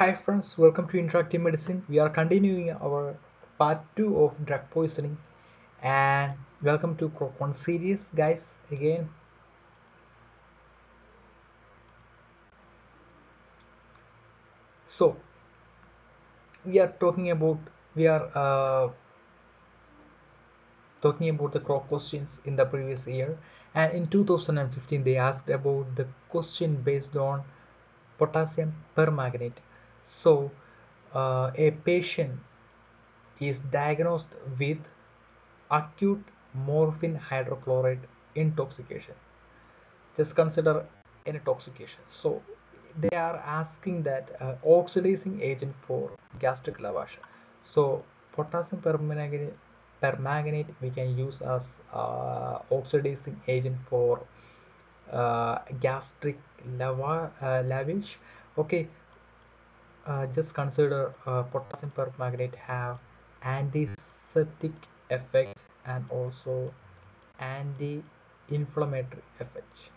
Hi friends, welcome to Interactive Medicine. We are continuing our part 2 of drug poisoning and welcome to Crop 1 series guys again. So we are talking about the crop questions in the previous year, and in 2015 they asked about the question based on potassium permanganate. So a patient is diagnosed with acute morphine hydrochloride intoxication. Just consider an intoxication. So they are asking that oxidizing agent for gastric lavage. So potassium permanganate we can use as oxidizing agent for gastric lavage. Okay, just consider potassium permanganate have antiseptic effect and also anti-inflammatory effect.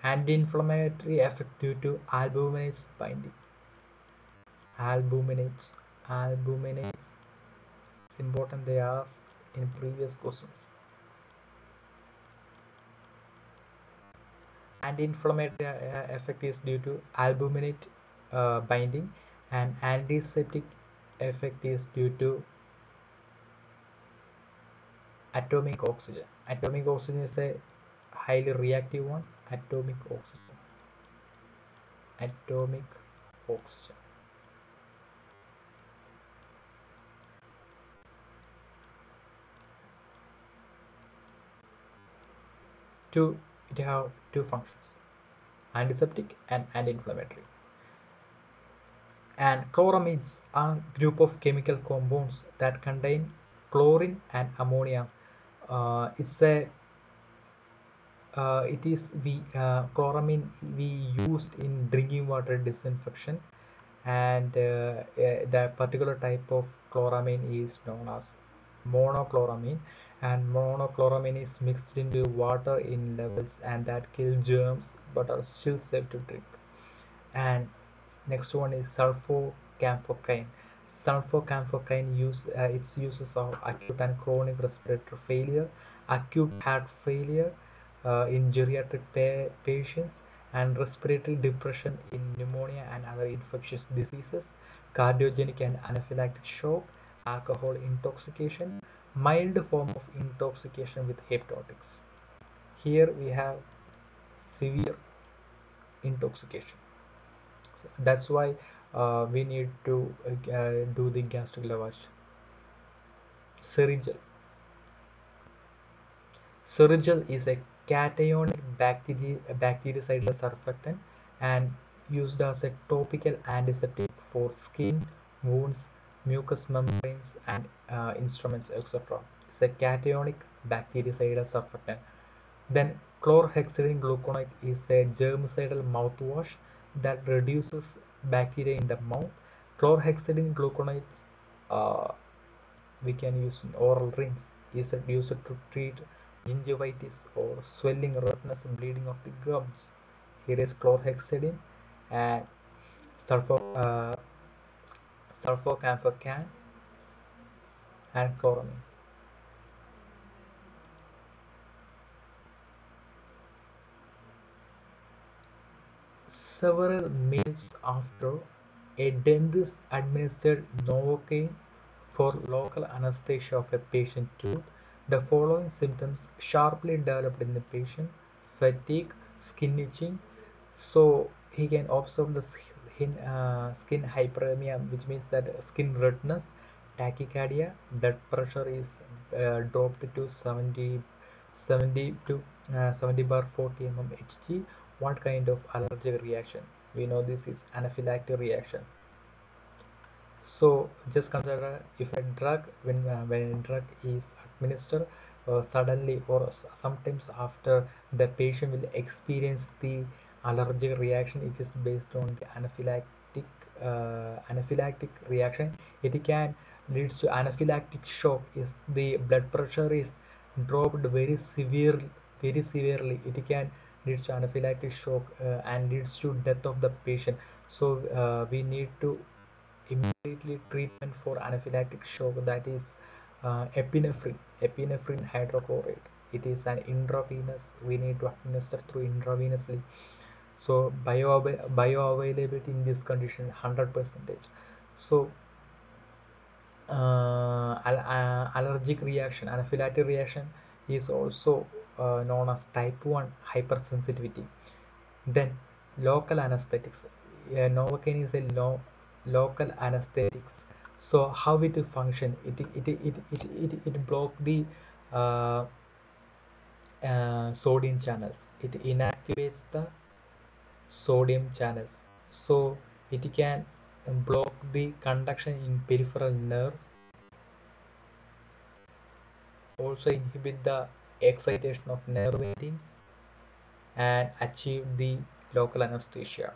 Anti-inflammatory effect due to albuminase binding. Albuminates, albuminates. It's important they asked in previous questions. Anti-inflammatory effect is due to albuminate binding, and antiseptic effect is due to atomic oxygen. Atomic oxygen is a highly reactive one. Atomic oxygen. Atomic oxygen. 2. It have two functions: antiseptic and anti-inflammatory. And chloramines are a group of chemical compounds that contain chlorine and ammonia. It's a it is we chloramine we used in drinking water disinfection, and the particular type of chloramine is known as monochloramine, and monochloramine is mixed into water in levels and that kill germs but are still safe to drink. And next one is sulfocamphocane. Sulfocamphocane its uses of acute and chronic respiratory failure, acute heart failure in geriatric patients, and respiratory depression in pneumonia and other infectious diseases, cardiogenic and anaphylactic shock, alcohol intoxication, mild form of intoxication with hepatotics. Here we have severe intoxication. So that's why we need to do the gastric lavage. Serigel. Serigel is a cationic bactericidal surfactant and used as a topical antiseptic for skin, wounds, mucous membranes, and instruments, etc. It's a cationic bactericidal surfactant. Then chlorhexidine gluconate is a germicidal mouthwash that reduces bacteria in the mouth. Chlorhexidine gluconate uh, we can use in oral rinse. Is used to treat gingivitis or swelling, redness, bleeding of the gums. Here is chlorhexidine and sulfur, uh, sulfocamphocane and chloramine. Several minutes after, a dentist administered Novocaine for local anesthesia of a patient tooth. The following symptoms sharply developed in the patient: fatigue, skin itching. So he can observe the skin hyperemia, which means that skin redness, tachycardia, blood pressure is dropped to 70 to 70 bar 40 Hg. What kind of allergic reaction? We know this is anaphylactic reaction. So just consider if a drug, when a drug is administered suddenly or sometimes after, the patient will experience the allergic reaction. It is based on the anaphylactic reaction. It can leads to anaphylactic shock if the blood pressure is dropped very severely. It can leads to anaphylactic shock, and leads to death of the patient. So we need to immediately treatment for anaphylactic shock, that is epinephrine hydrochloride. It is an intravenous, we need to administer through intravenously. So bioavailability in this condition 100 percentage. So allergic reaction, anaphylactic reaction is also known as type 1 hypersensitivity. Then local anesthetics. Novocaine is a local anesthetics. So how it function? It block the uh, sodium channels. It inactivates the sodium channels. So it can block the conduction in peripheral nerves, also inhibit the excitation of nerve endings, and achieve the local anesthesia.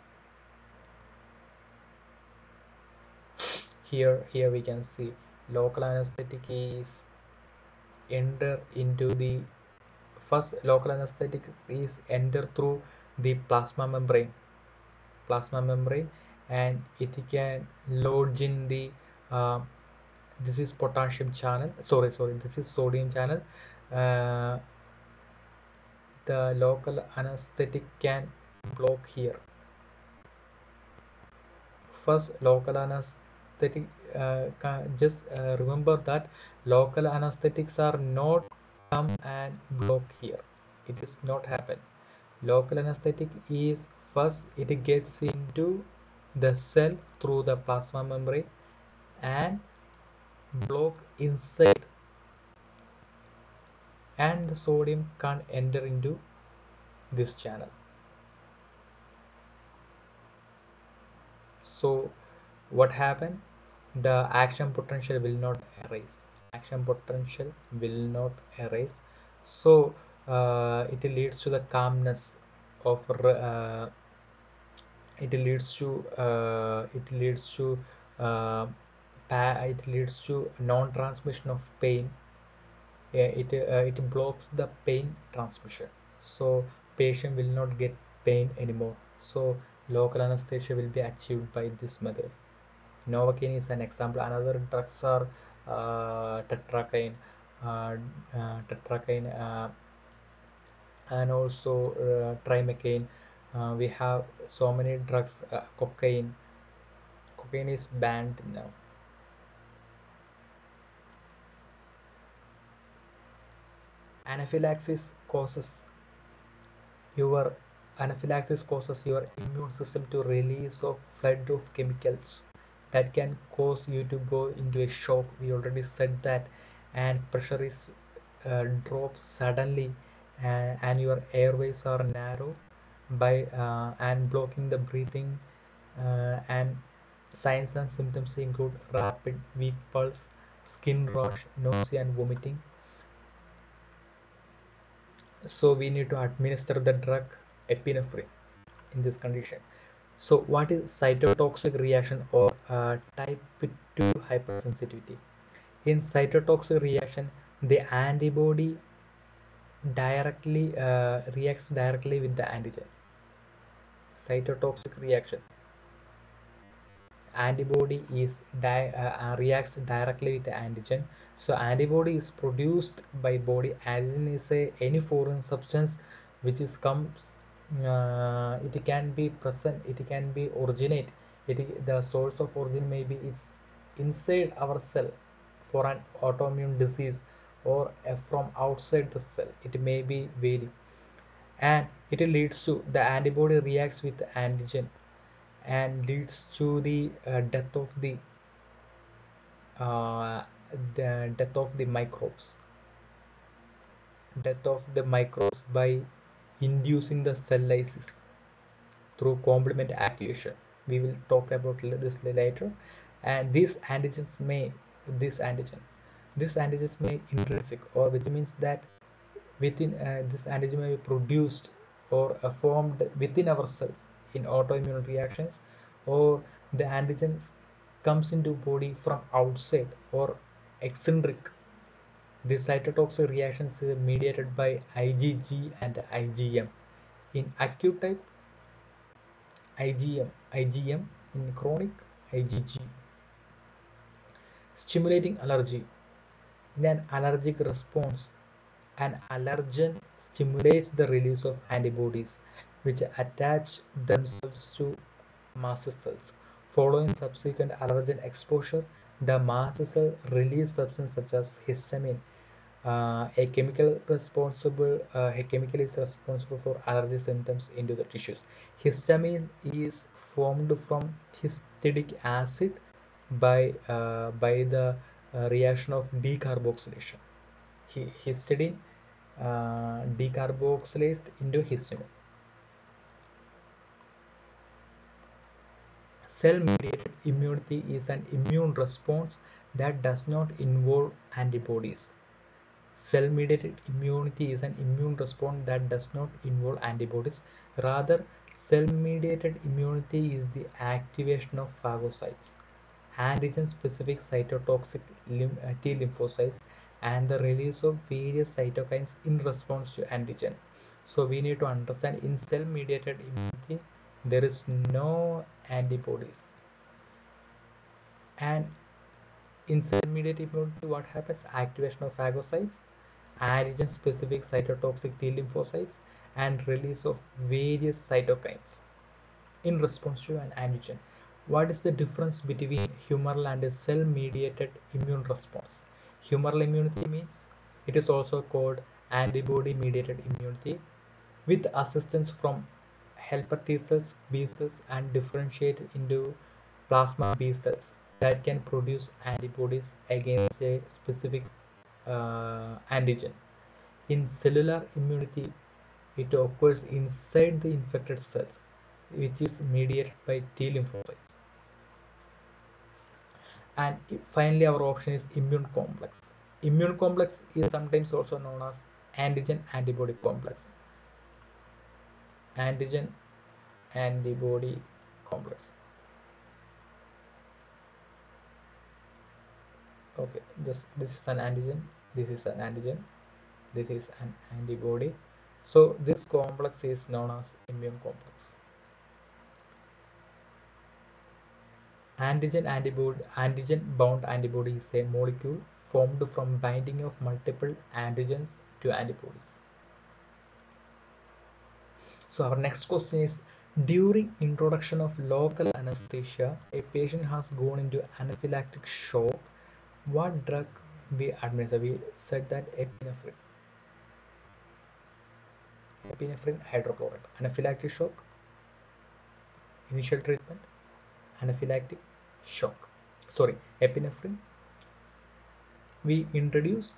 Here we can see local anesthetic is enter into the first local anesthetic is enter through the plasma membrane, and it can lodge in the uh, this is potassium channel, sorry, this is sodium channel. uh, the local anesthetic can block here. First local anesthetic, just remember that local anesthetics are not come and block here. It is not happen. Local anesthetic is first it gets into the cell through the plasma membrane and block inside, and the sodium can't enter into this channel. So what happened? The action potential will not arise. Action potential will not arise. So it leads to the calmness of uh, it leads to non-transmission of pain. It blocks the pain transmission, so patient will not get pain anymore. So local anesthesia will be achieved by this method. Novocaine is an example. Another drugs are tetracaine, uh, and also trimecaine. We have so many drugs. Cocaine is banned now. Anaphylaxis causes your anaphylaxis causes your immune system to release a flood of chemicals that can cause you to go into a shock. We already said that. And pressure is drops suddenly, and your airways are narrow by and blocking the breathing, and signs and symptoms include rapid weak pulse, skin rash, nausea and vomiting. So we need to administer the drug epinephrine in this condition. So what is cytotoxic reaction or type 2 hypersensitivity? In cytotoxic reaction, the antibody directly reacts directly with the antigen. Cytotoxic reaction, antibody is reacts directly with the antigen. So antibody is produced by body. Antigen is any foreign substance which is comes, it can be present, it can be originate, the source of origin may be it's inside our cell for an autoimmune disease, or from outside the cell, it may be vary. And it leads to the antibody reacts with the antigen and leads to uh, the death of the microbes by inducing the cell lysis through complement activation. We will talk about this later. And this antigen this antigens may intrinsic, or which means that within this antigen may be produced or formed within ourselves in autoimmune reactions, or the antigens comes into body from outside or eccentric. This cytotoxic reactions is mediated by IgG and IgM. In acute type, IgM, in chronic, IgG. Stimulating allergy. In an allergic response, an allergen stimulates the release of antibodies which attach themselves to mast cells. Following subsequent allergen exposure, the mast cell release substance such as histamine. A chemical is responsible for allergy symptoms into the tissues. Histamine is formed from histidic acid by the reaction of decarboxylation. Histidine decarboxylized into histamine. Cell-mediated immunity is an immune response that does not involve antibodies. Cell-mediated immunity is an immune response that does not involve antibodies. Rather, cell-mediated immunity is the activation of phagocytes, antigen-specific cytotoxic T lymphocytes, and the release of various cytokines in response to antigen. So we need to understand in cell-mediated immunity, there is no antibodies. And in cell-mediated immunity, what happens? Activation of phagocytes, antigen-specific cytotoxic T lymphocytes, and release of various cytokines in response to an antigen. What is the difference between humoral and cell-mediated immune response? Humoral immunity means it is also called antibody-mediated immunity with assistance from helper T cells, B cells, and differentiate into plasma B cells that can produce antibodies against a specific antigen. In cellular immunity, it occurs inside the infected cells, which is mediated by T lymphocytes. And finally, our option is immune complex. Immune complex is sometimes also known as antigen antibody complex. Antigen antibody complex. Okay, this is an antigen, this is an antigen, this is an antibody. So this complex is known as immune complex. Antigen bound antibody is a molecule formed from binding of multiple antigens to antibodies. So our next question is, during introduction of local anesthesia, a patient has gone into anaphylactic shock. What drug we administer? We said that epinephrine hydrochloride. Anaphylactic shock, initial treatment, anaphylactic shock. Sorry, epinephrine we introduce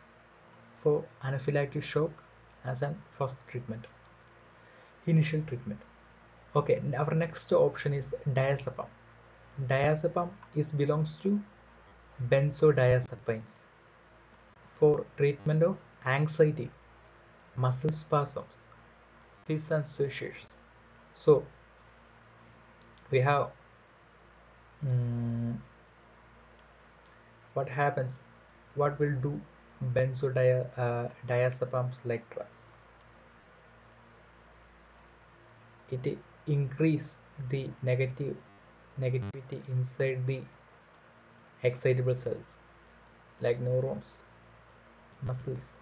for anaphylactic shock as an first treatment, initial treatment. Okay, our next option is diazepam. Diazepam belongs to benzodiazepines for treatment of anxiety, muscle spasms, fits and seizures. So we have what happens? What will do benzodiazepams like drugs? It increase the negativity inside the excitable cells like neurons, muscles.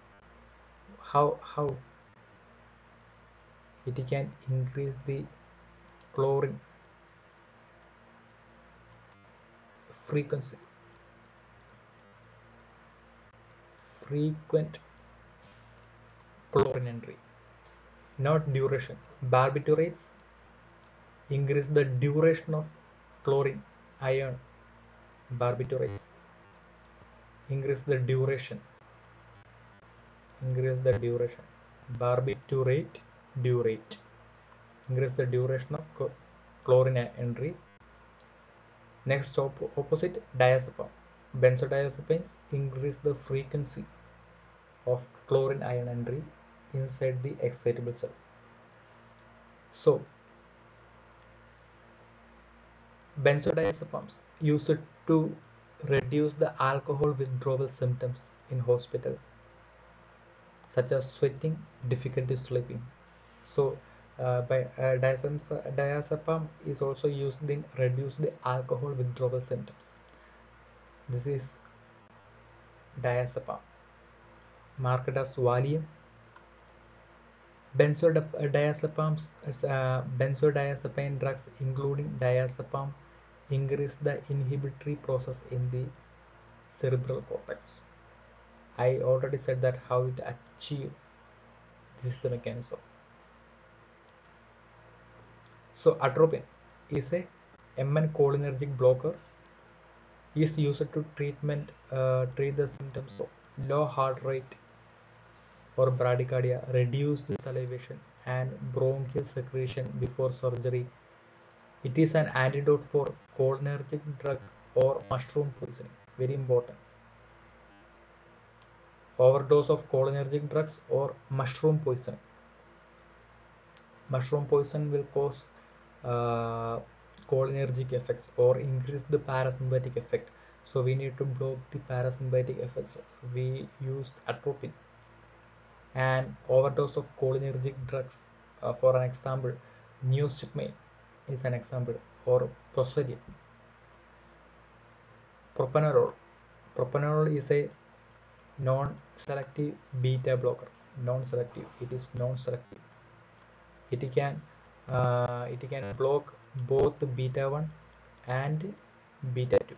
How it can increase the chlorine frequency, frequent chlorine entry, not duration. Barbiturates increase the duration of chlorine ion. Barbiturates increase the duration, barbiturate increase the duration of chlorine entry. Next, opposite, diazepam. Benzodiazepines increase the frequency of chlorine ion entry inside the excitable cell. So benzodiazepams used to reduce the alcohol withdrawal symptoms in hospital, such as sweating, difficulty sleeping. So Diazepam is also used in reduce the alcohol withdrawal symptoms. This is diazepam, marketed as Valium. Benzodiazepine drugs, including diazepam, increase the inhibitory process in the cerebral cortex. I already said that how it achieve. This is the mechanism. So atropine is a MN cholinergic blocker. Is used to treat the symptoms of low heart rate or bradycardia, reduced salivation, and bronchial secretion before surgery. It is an antidote for cholinergic drug or mushroom poisoning. Very important. Overdose of cholinergic drugs or mushroom poison. Mushroom poison will cause uh, cholinergic effects or increase the parasympathetic effect. So we need to block the parasympathetic effects. We used atropine. And overdose of cholinergic drugs, for an example, neostigmine is an example, or Prozaria. Propranolol. Propranolol is a non-selective beta blocker. Non-selective. It is non-selective. It can block both beta 1 and beta 2.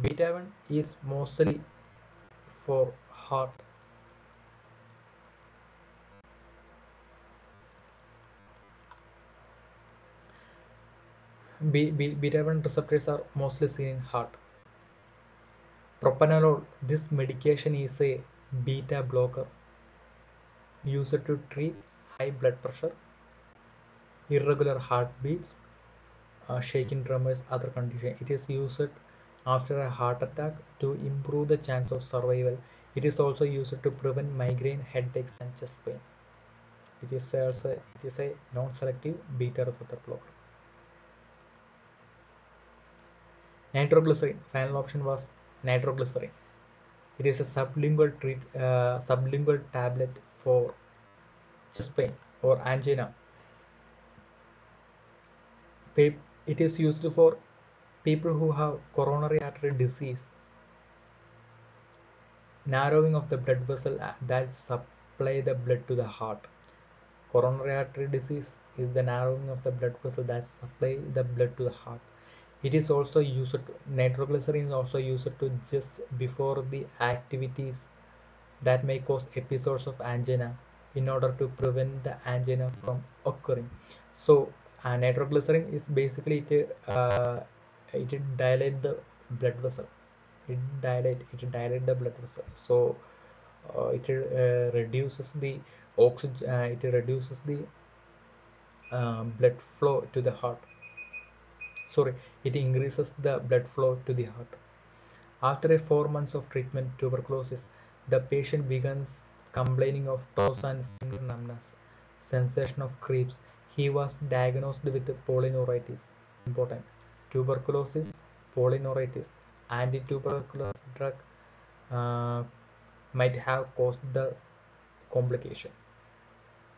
Beta 1 is mostly for heart. Beta 1 receptors are mostly seen in heart. Propranolol, this medication is a beta blocker used to treat high blood pressure, irregular heartbeats, shaking tremors, other conditions. It is used after a heart attack to improve the chance of survival. It is also used to prevent migraine, headaches, and chest pain. It is a non-selective beta receptor blocker. Nitroglycerin. Final option was nitroglycerin. It is a sublingual tablet for chest pain or angina. It is used for people who have coronary artery disease, narrowing of the blood vessel that supply the blood to the heart. Coronary artery disease is the narrowing of the blood vessel that supply the blood to the heart. It is also used nitroglycerin is also used to just before the activities that may cause episodes of angina in order to prevent the angina from occurring. So nitroglycerin is basically it dilate the blood vessel. It dilate the blood vessel. So it reduces the oxygen. It reduces the blood flow to the heart. Sorry, it increases the blood flow to the heart. After 4 months of treatment tuberculosis, the patient begins complaining of toes and finger numbness, sensation of creeps. He was diagnosed with polyneuritis. Important. Tuberculosis, polyneuritis. Anti-tuberculosis drug uh, might have caused the complication.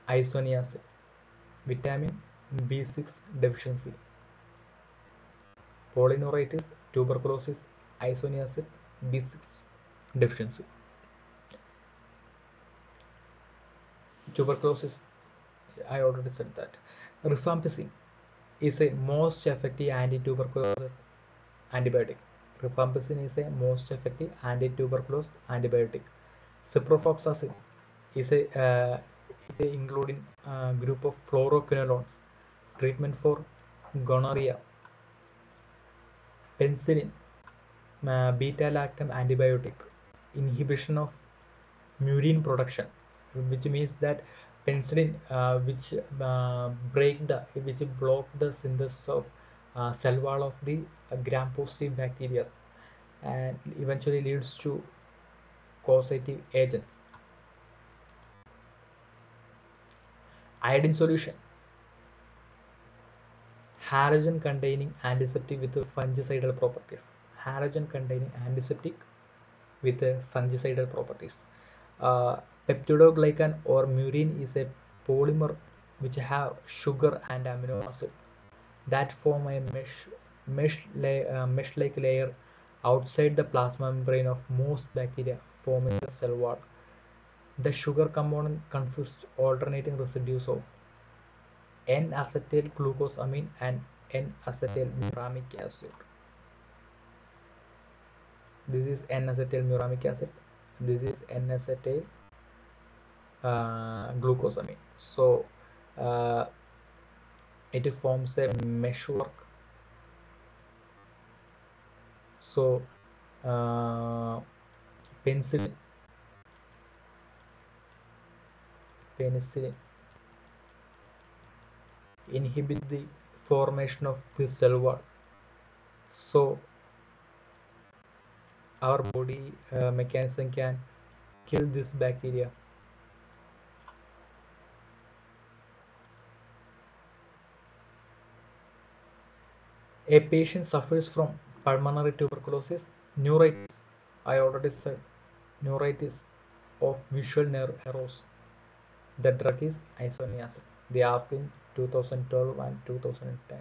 Isoniazid, vitamin B6 deficiency. Polyneuritis, tuberculosis, isoniazid, B6 deficiency. Tuberculosis, I already said that. Rifampicin is a most effective anti-tuberculosis antibiotic. Rifampicin is a most effective anti-tuberculosis antibiotic. Ciprofloxacin is a including group of fluoroquinolones. Treatment for gonorrhea. Penicillin, beta-lactam antibiotic. Inhibition of murin production, which means that penicillin, which block the synthesis of cell wall of the gram-positive bacteria and eventually leads to causative agents. Iodine solution, halogen containing antiseptic with fungicidal properties. Halogen containing antiseptic with fungicidal properties. Uh, Peptidoglycan or murein is a polymer which have sugar and amino acid that form a mesh-like layer outside the plasma membrane of most bacteria, forming the cell wall. The sugar component consists alternating residues of N-acetyl glucosamine and N-acetyl muramic acid. This is N-acetyl muramic acid. This is N-acetyl glucosamine. So uh, it forms a meshwork. So uh, penicillin inhibit the formation of the cell wall. So our body mechanism can kill this bacteria. A patient suffers from pulmonary tuberculosis, neuritis, I already said, neuritis of visual nerve arrows. The drug is isoniazid. They asked in 2012 and 2010.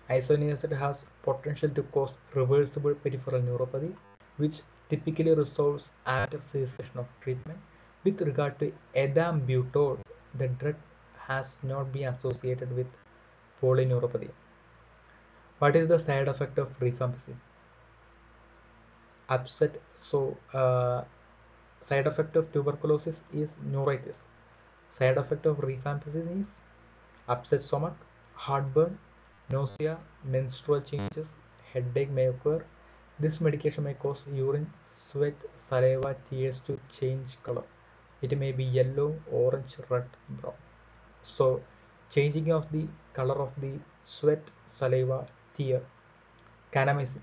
Isoniazid has potential to cause reversible peripheral neuropathy, which typically resolves after cessation of treatment. With regard to ethambutol, the drug has not been associated with polyneuropathy. What is the side effect of rifampicin? Upset. So, side effect of tuberculosis is neuritis. Side effect of rifampicin is upset stomach, heartburn, nausea, menstrual changes, headache may occur. This medication may cause urine, sweat, saliva, tears to change color. It may be yellow, orange, red, brown. So, changing of the color of the sweat, saliva, tear. Kanamycin.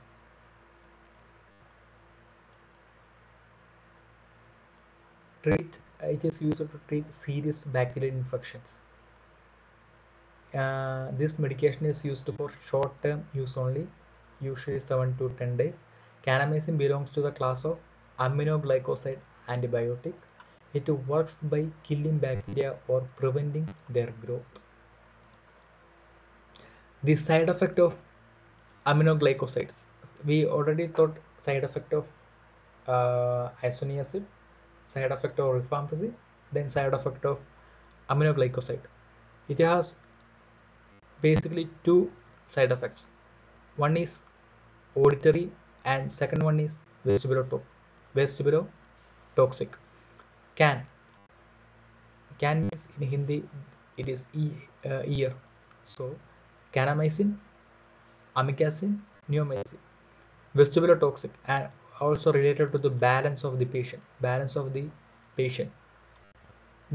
It is used to treat serious bacterial infections. This medication is used for short-term use only, usually 7 to 10 days. Kanamycin belongs to the class of aminoglycoside antibiotic. It works by killing bacteria or preventing their growth. The side effect of aminoglycosides. We already thought side effect of isoniazid, side effect of rifampicin, then side effect of aminoglycoside. It has basically two side effects. One is auditory and second one is vestibulotoxic. Can means in Hindi it is ear. So kanamycin, amikacin, neomycin. Vestibulotoxic and also related to the balance of the patient.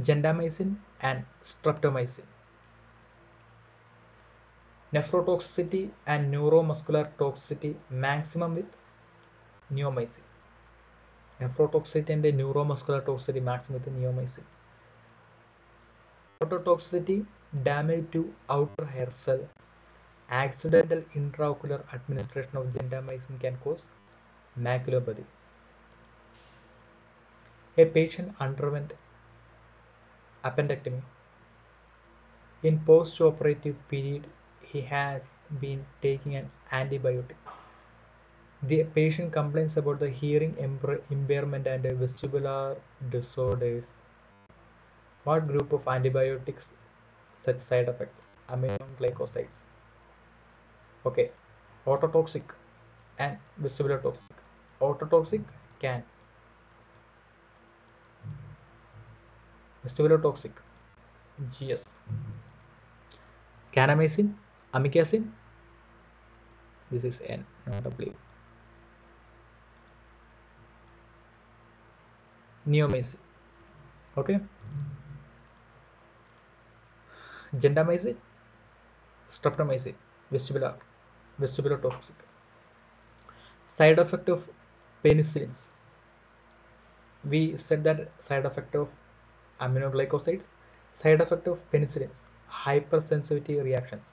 Gentamicin and streptomycin. Nephrotoxicity and neuromuscular toxicity maximum with neomycin. Nephrotoxicity and neuromuscular toxicity maximum with neomycin. Phototoxicity, damage to outer hair cell. Accidental intraocular administration of gentamicin can cause maculopathy. A patient underwent appendectomy. In post-operative period, he has been taking an antibiotic. The patient complains about the hearing impairment and vestibular disorders. What group of antibiotics such side effect? Aminoglycosides. Okay. Ototoxic and vestibular toxic. Ototoxic can. Vestibular toxic. GS. Kanamycin, amikacin. This is N, not W. Neomycin. Okay. Gentamicin, streptomycin, vestibular toxic. Side effect of penicillins. We said that side effect of aminoglycosides. Side effect of penicillins. Hypersensitivity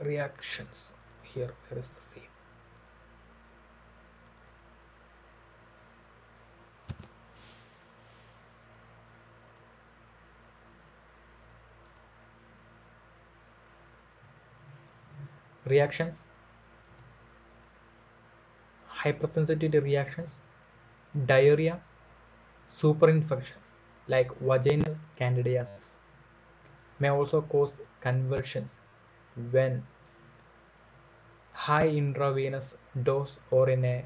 reactions. Here is the same. reactions, hypersensitivity reactions, diarrhea, superinfections like vaginal candidiasis may also cause convulsions when high intravenous dose or in a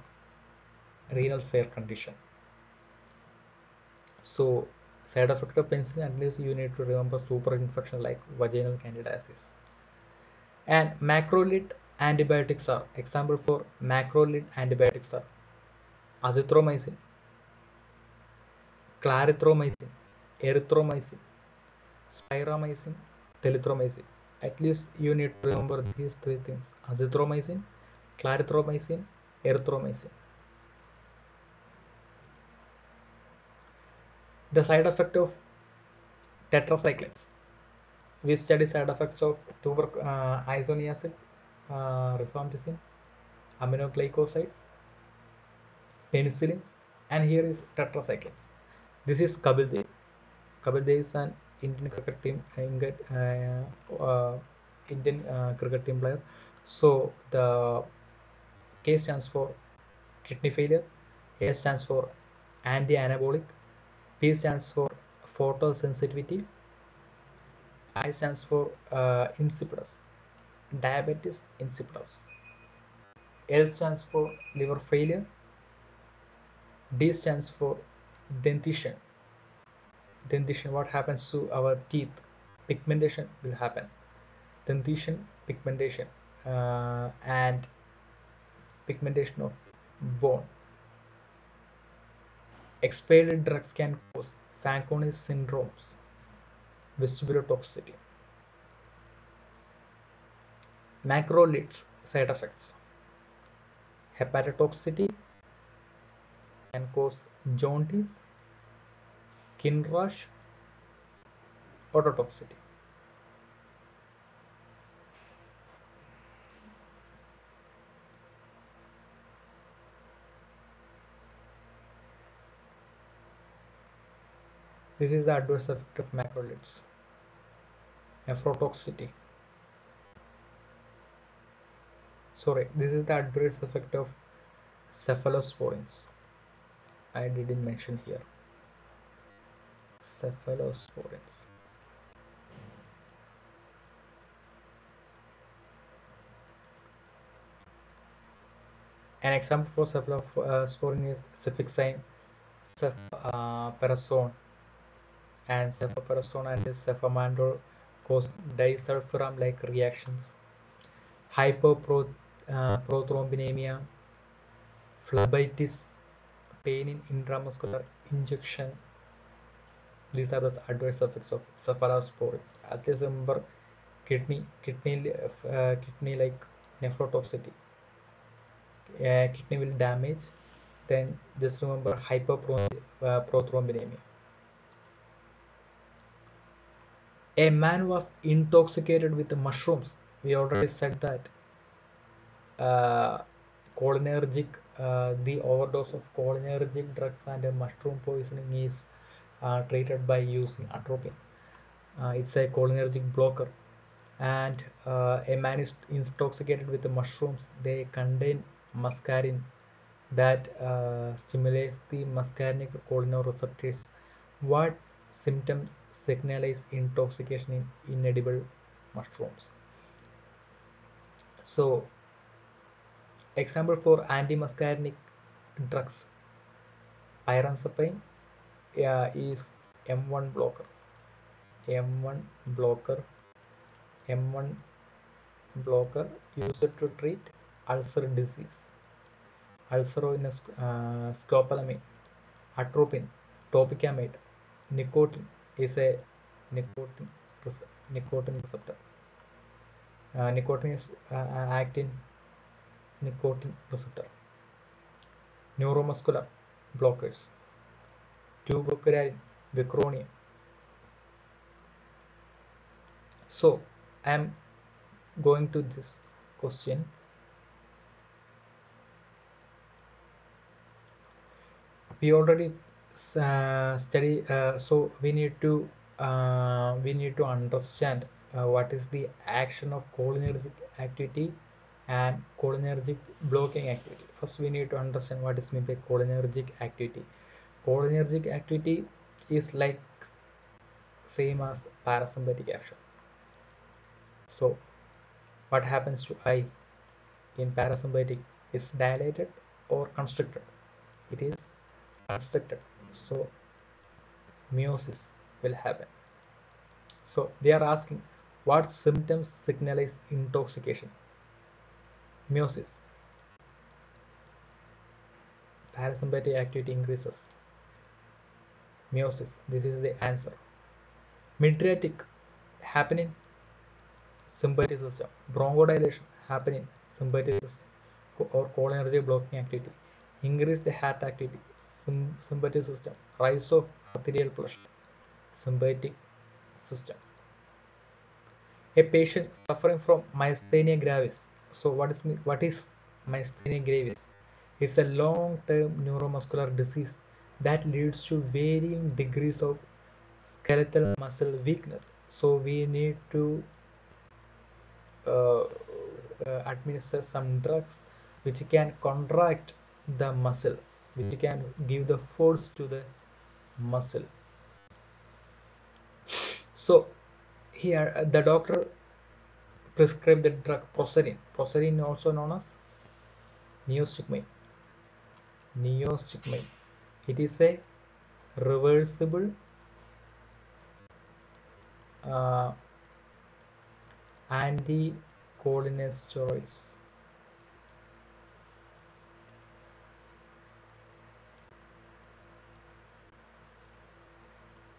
renal failure condition. So side effect of penicillin, at least you need to remember superinfection like vaginal candidiasis. And macrolide antibiotics are example for macrolide antibiotics are azithromycin, clarithromycin, erythromycin, spiramycin, telithromycin. At least you need to remember these three things: azithromycin, clarithromycin, erythromycin. The side effect of tetracyclines. We study side effects of isoniazid, rifampicin, aminoglycosides, penicillins, and here is tetracyclines. This is Kapil Dev. Kapil Dev is an Indian cricket team, Indian cricket team player. So the K stands for kidney failure, A stands for anti-anabolic, P stands for photosensitivity, I stands for insipidus, diabetes insipidus, L stands for liver failure, D stands for dentition. Dentition, what happens to our teeth? Pigmentation will happen. Dentition, pigmentation, and pigmentation of bone. Expired drugs can cause Fanconi syndromes, vestibular toxicity. Macrolides side effects. Hepatotoxicity can cause jaundice, skin rash, ototoxicity. This is the adverse effect of macrolides. Nephrotoxicity. Sorry, this is the adverse effect of cephalosporins. I didn't mention here. Cephalosporins. An example for cephalosporin is cefixime, cefperazone, and cefperazone and cefamandrol cause disulfiram-like reactions. Hyperprothrombemia, phlebitis, pain in intramuscular injection. These are the adverse effects of cephalosporins. At least remember kidney like nephrotoxicity. Kidney will damage. Then just remember hyperprothrombemia. A man was intoxicated with mushrooms. We already said that. Cholinergic, the overdose of cholinergic drugs and mushroom poisoning is treated by using atropine. It's a cholinergic blocker. And a man is intoxicated with the mushrooms. They contain muscarine that stimulates the muscarinic cholineroreceptors. What symptoms signalize intoxication in inedible mushrooms? So example for antimuscarinic drugs, pyrazapine is M1 blocker, M1 blocker, M1 blocker used to treat ulcer disease. Scopolamine, atropine, topicamide, nicotine is a nicotine nicotine receptor. Nicotine is actin nicotine receptor. Neuromuscular blockers, tuberculin, vicronium. So I am going to this question. We already study, so we need to understand what is the action of cholinergic activity and cholinergic blocking activity. First, we need to understand what is meant by cholinergic activity. Cholinergic activity is like same as parasympathetic action. So, what happens to eye in parasympathetic is dilated or constricted. It is constricted. So, meiosis will happen. So, they are asking what symptoms signalize intoxication. Meiosis, parasympathetic activity increases. Meiosis, this is the answer. Mydriatic happening, sympathetic system. Bronchodilation happening, sympathetic system or cholinergic blocking activity. Increase the heart activity, sympathetic system. Rise of arterial pressure, sympathetic system. A patient suffering from myasthenia gravis. So what is myasthenia gravis? It's a long-term neuromuscular disease that leads to varying degrees of skeletal muscle weakness. So we need to uh, administer some drugs which can contract the muscle, which can give the force to the muscle. So here the doctor prescribed the drug Proserine. Proserine also known as neostigmine. Neostigmine. It is a reversible uh, anticholinergic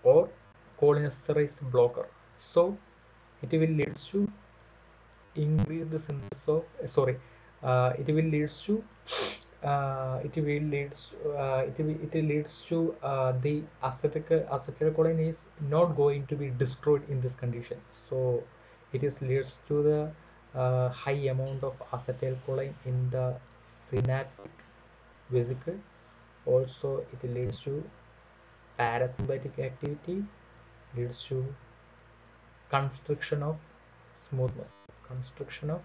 or cholinesterase blocker. So it will lead to increase the synthesis of it will leads to it leads to the acetylcholine is not going to be destroyed in this condition. So it is leads to the high amount of acetylcholine in the synaptic vesicle. Also it leads to parasympathetic activity, leads to constriction of smooth muscle, constriction of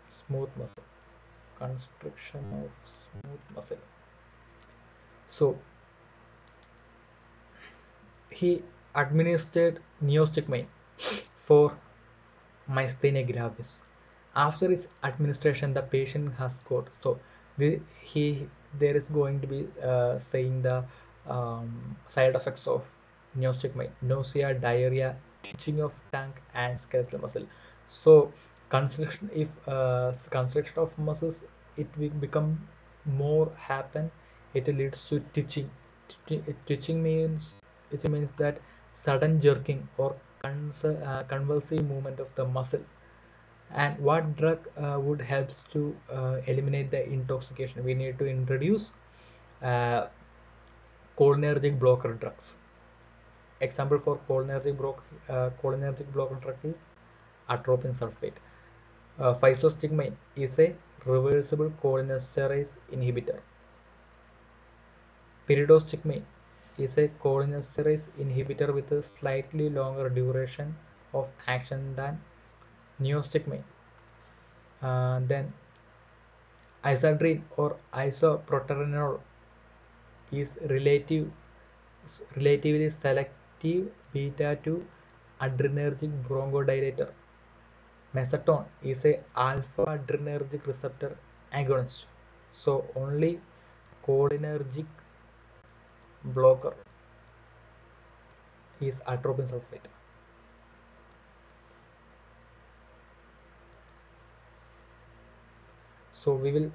smooth muscle, constriction of smooth muscle. So he administered neostigmine for myasthenia gravis. After its administration, the patient has got so he there is going to be saying the side effects of neostigmine: nausea, diarrhea, twitching of tongue, and skeletal muscle. So constriction, if constriction of muscles, it will become more happen. It leads to twitching. Twitching means it means that sudden jerking or convulsive movement of the muscle. And what drug would help to eliminate the intoxication? We need to introduce uh, cholinergic blocker drugs. Example for cholinergic blocker drug is atropine sulfate. Physostigmine is a reversible cholinesterase inhibitor. Pyridostigmine is a cholinesterase inhibitor with a slightly longer duration of action than neostigmine. Then Isadrine or isoproterenol is relatively selective beta-2 adrenergic bronchodilator. Mesotone is a alpha-adrenergic receptor agonist. So only cholinergic blocker is atropine sulfate. So we will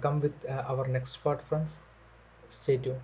come with our next part, friends. Stay tuned.